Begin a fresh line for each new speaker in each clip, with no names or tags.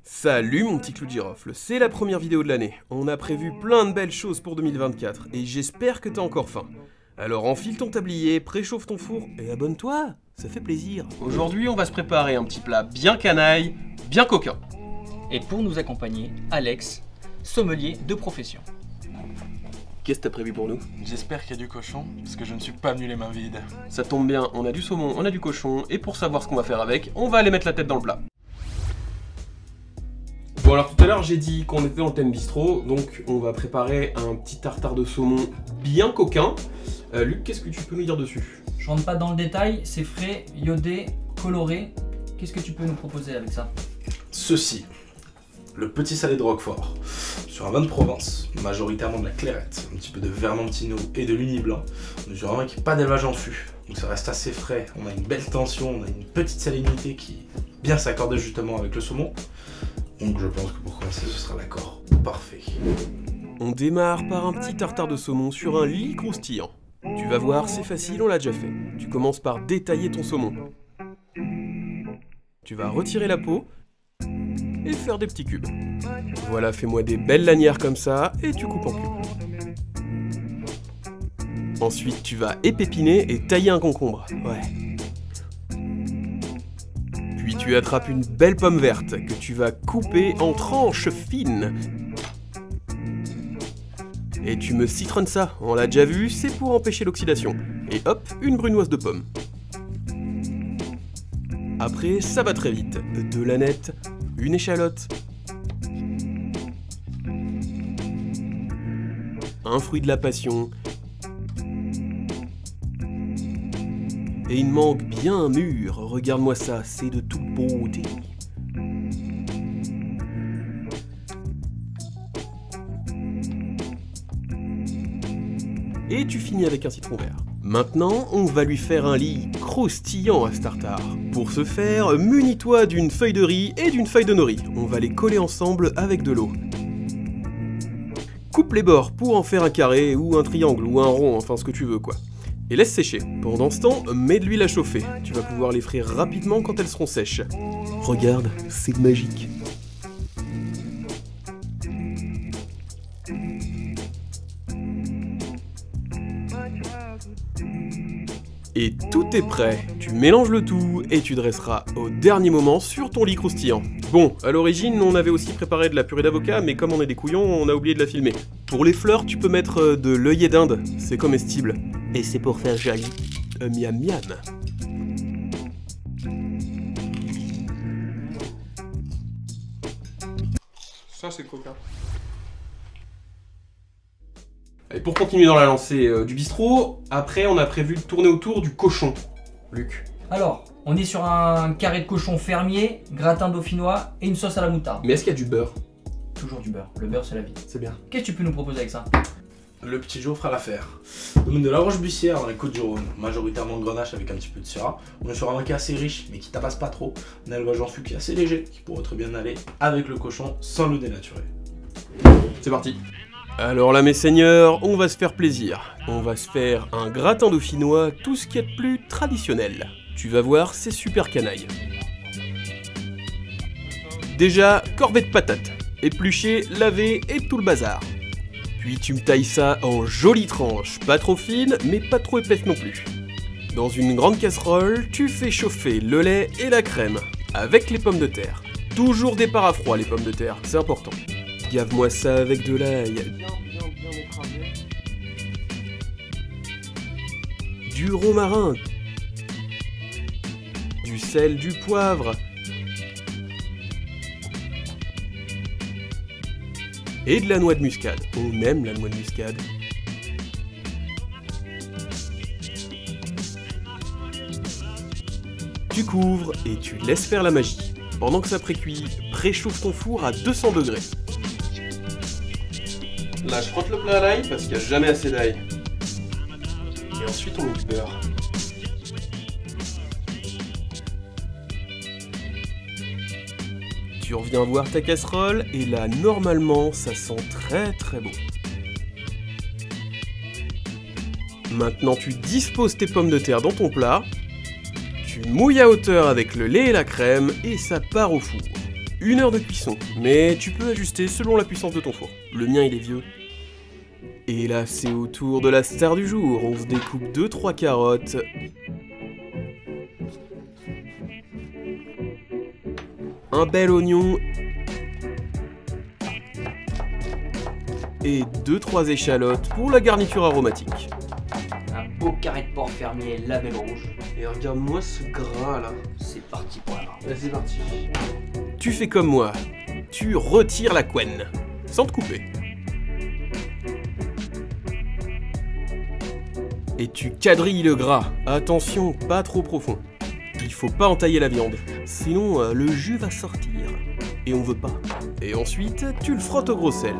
Salut mon petit clou de girofle, c'est la première vidéo de l'année. On a prévu plein de belles choses pour 2024 et j'espère que t'as encore faim. Alors enfile ton tablier, préchauffe ton four et abonne-toi, ça fait plaisir. Aujourd'hui on va se préparer un petit plat bien canaille, bien coquin.
Et pour nous accompagner, Alex, sommelier de profession.
Qu'est-ce que t'as prévu pour nous?
J'espère qu'il y a du cochon, parce que je ne suis pas venu les mains vides.
Ça tombe bien, on a du saumon, on a du cochon, et pour savoir ce qu'on va faire avec, on va aller mettre la tête dans le plat. Bon alors tout à l'heure j'ai dit qu'on était dans le thème bistrot, donc on va préparer un petit tartare de saumon bien coquin. Luc, qu'est-ce que tu peux nous dire dessus?
Je rentre pas dans le détail, c'est frais, iodé, coloré. Qu'est-ce que tu peux nous proposer avec ça?
Ceci, le petit salé de Roquefort, sur un vin de Provence, majoritairement de la clairette, un petit peu de vermentino et de l'uni blanc. On est sur un vin qui n'a pas d'élevage en fût, donc ça reste assez frais. On a une belle tension, on a une petite salinité qui bien s'accorde justement avec le saumon. Donc je pense que pour commencer ce sera l'accord parfait.
On démarre par un petit tartare de saumon sur un lit croustillant. Tu vas voir, c'est facile, on l'a déjà fait. Tu commences par détailler ton saumon. Tu vas retirer la peau et faire des petits cubes. Voilà, fais-moi des belles lanières comme ça et tu coupes en cubes. Ensuite, tu vas épépiner et tailler un concombre. Ouais. Puis tu attrapes une belle pomme verte que tu vas couper en tranches fines. Et tu me citronnes ça, on l'a déjà vu, c'est pour empêcher l'oxydation. Et hop, une brunoise de pomme. Après, ça va très vite. De l'aneth, une échalote, un fruit de la passion, et une mangue bien mûre, regarde-moi ça, c'est de toute beauté. Et tu finis avec un citron vert. Maintenant, on va lui faire un lit croustillant à ce tartare. Pour ce faire, munis-toi d'une feuille de riz et d'une feuille de nori. On va les coller ensemble avec de l'eau. Coupe les bords pour en faire un carré ou un triangle ou un rond, enfin ce que tu veux quoi. Et laisse sécher. Pendant ce temps, mets de l'huile à chauffer. Tu vas pouvoir les frire rapidement quand elles seront sèches. Regarde, c'est magique. Et tout est prêt, tu mélanges le tout et tu dresseras au dernier moment sur ton lit croustillant. Bon, à l'origine on avait aussi préparé de la purée d'avocat, mais comme on est des couillons, on a oublié de la filmer. Pour les fleurs, tu peux mettre de l'œillet d'Inde, c'est comestible. Et c'est pour faire joli. Miam miam. Ça c'est coquin. Et pour continuer dans la lancée du bistrot, après on a prévu de tourner autour du cochon. Luc.
Alors, on est sur un carré de cochon fermier, gratin dauphinois et une sauce à la moutarde.
Mais est-ce qu'il y a du beurre?
Toujours du beurre, le beurre c'est la vie.
C'est bien.
Qu'est-ce que tu peux nous proposer avec ça?
Le petit Joe fera l'affaire. Domaine de la Roche-Bussière dans les Côtes-du-Rhône, majoritairement de Grenache avec un petit peu de Syrah. On est sur un vin qui est assez riche mais qui tabasse pas trop. Un élevage en fût qui est assez léger, qui pourrait très bien aller avec le cochon sans le dénaturer.
C'est parti. Alors là mes seigneurs, on va se faire plaisir. On va se faire un gratin dauphinois, tout ce qu'il y a de plus traditionnel. Tu vas voir, c'est super canaille. Déjà, corvée de patates, épluchée, lavée et tout le bazar. Puis tu me tailles ça en jolies tranches, pas trop fines, mais pas trop épaisses non plus. Dans une grande casserole, tu fais chauffer le lait et la crème, avec les pommes de terre. Toujours départ à froid les pommes de terre, c'est important. Gave-moi ça avec de l'ail. Bien écrasé. Du romarin. Du sel, du poivre. Et de la noix de muscade. On aime la noix de muscade. Tu couvres et tu laisses faire la magie. Pendant que ça précuit, préchauffe ton four à 200 degrés. Là, je frotte le plat à l'ail parce qu'il n'y a jamais assez d'ail. Et ensuite, on met du beurre. Tu reviens voir ta casserole et là, normalement, ça sent très très bon. Maintenant, tu disposes tes pommes de terre dans ton plat. Tu mouilles à hauteur avec le lait et la crème et ça part au four. 1 heure de cuisson, mais tu peux ajuster selon la puissance de ton four. Le mien il est vieux. Et là c'est au tour de la star du jour, on se découpe 2-3 carottes. Un bel oignon. Et 2-3 échalotes pour la garniture aromatique.
Un beau carré de porc fermier label rouge.
Et regarde-moi ce gras là.
C'est parti pour la marque.
C'est parti. Tu fais comme moi, tu retires la couenne, sans te couper. Et tu quadrilles le gras. Attention, pas trop profond. Il faut pas entailler la viande, sinon le jus va sortir. Et on veut pas. Et ensuite, tu le frottes au gros sel.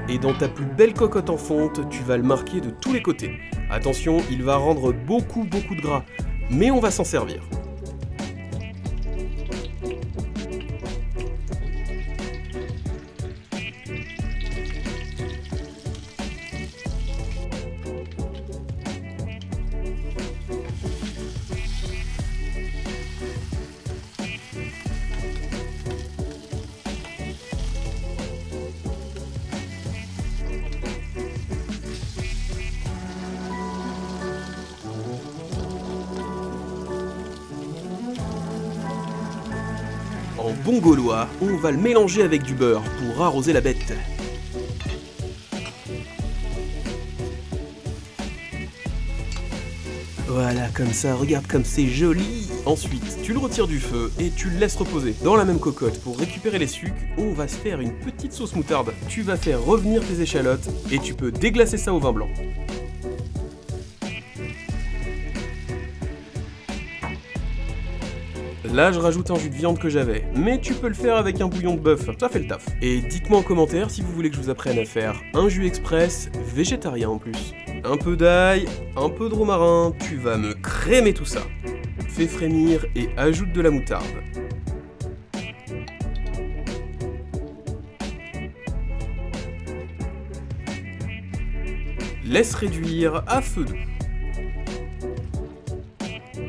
Et dans ta plus belle cocotte en fonte, tu vas le marquer de tous les côtés. Attention, il va rendre beaucoup de gras, mais on va s'en servir. En bon gaulois, on va le mélanger avec du beurre pour arroser la bête. Voilà, comme ça, regarde comme c'est joli. Ensuite, tu le retires du feu et tu le laisses reposer. Dans la même cocotte, pour récupérer les sucs, on va se faire une petite sauce moutarde. Tu vas faire revenir tes échalotes et tu peux déglacer ça au vin blanc. Là, je rajoute un jus de viande que j'avais, mais tu peux le faire avec un bouillon de bœuf, ça fait le taf. Et dites-moi en commentaire si vous voulez que je vous apprenne à faire un jus express, végétarien en plus. Un peu d'ail, un peu de romarin, tu vas me crémer tout ça. Fais frémir et ajoute de la moutarde. Laisse réduire à feu doux.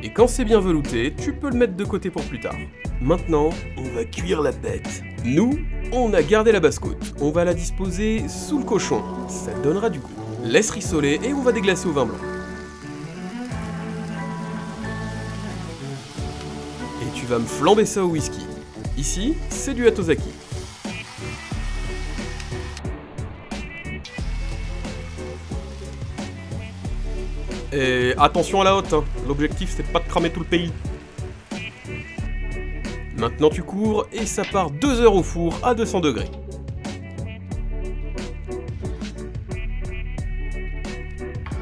Et quand c'est bien velouté, tu peux le mettre de côté pour plus tard. Maintenant, on va cuire la bête. Nous, on a gardé la basse-côte. On va la disposer sous le cochon. Ça donnera du goût. Laisse rissoler et on va déglacer au vin blanc. Et tu vas me flamber ça au whisky. Ici, c'est du Hatozaki. Et attention à la hotte, hein. L'objectif c'est pas de cramer tout le pays. Maintenant tu couvres et ça part 2 heures au four à 200 degrés.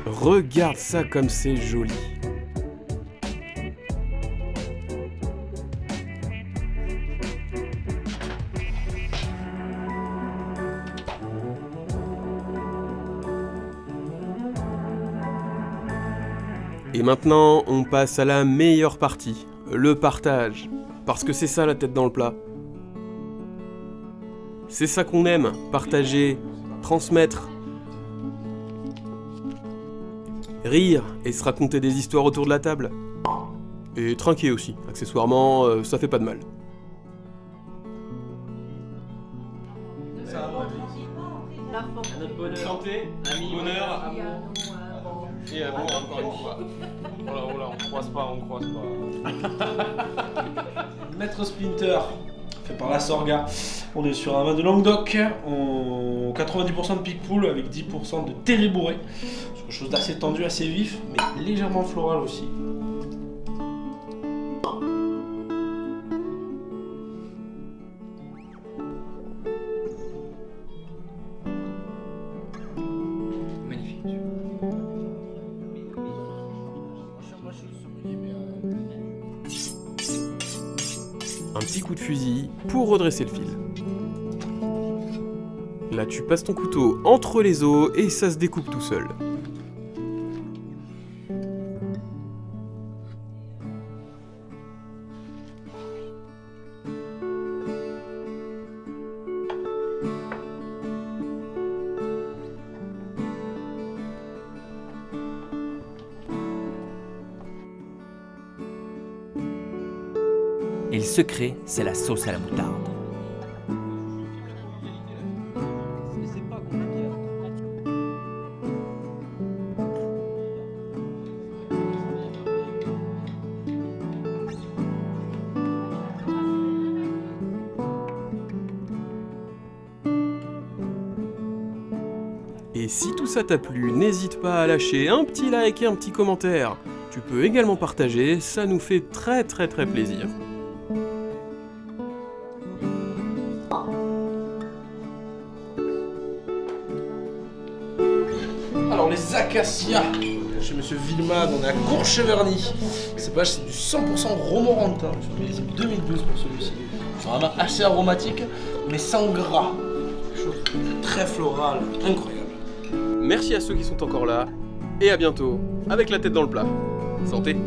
Regarde ça comme c'est joli. Et maintenant, on passe à la meilleure partie, le partage. Parce que c'est ça la tête dans le plat. C'est ça qu'on aime, partager, transmettre. Rire et se raconter des histoires autour de la table. Et trinquer aussi, accessoirement, ça fait pas de mal.
À notre bonheur.
Santé,
Amis,
bonheur,
amour.
et amour encore une fois. Oh là, on croise pas.
Maître Splinter, fait par la Sorga. On est sur un vin de Languedoc, 90% de Picpoul avec 10% de Terribouré. C'est quelque chose d'assez tendu, assez vif, mais légèrement floral aussi.
Magnifique.
Un petit coup de fusil pour redresser le fil. Là, tu passes ton couteau entre les os et ça se découpe tout seul.
Et le secret, c'est la sauce à la moutarde.
Et si tout ça t'a plu, n'hésite pas à lâcher un petit like et un petit commentaire. Tu peux également partager, ça nous fait très plaisir.
Alors les acacias, chez Monsieur Villemade, on est à Courcheverny. C'est pas, c'est du 100% Romorantin. Je suis 2012 pour celui-ci. C'est vraiment assez aromatique, mais sans gras. Quelque chose de très floral, incroyable.
Merci à ceux qui sont encore là, et à bientôt, avec la tête dans le plat. Santé!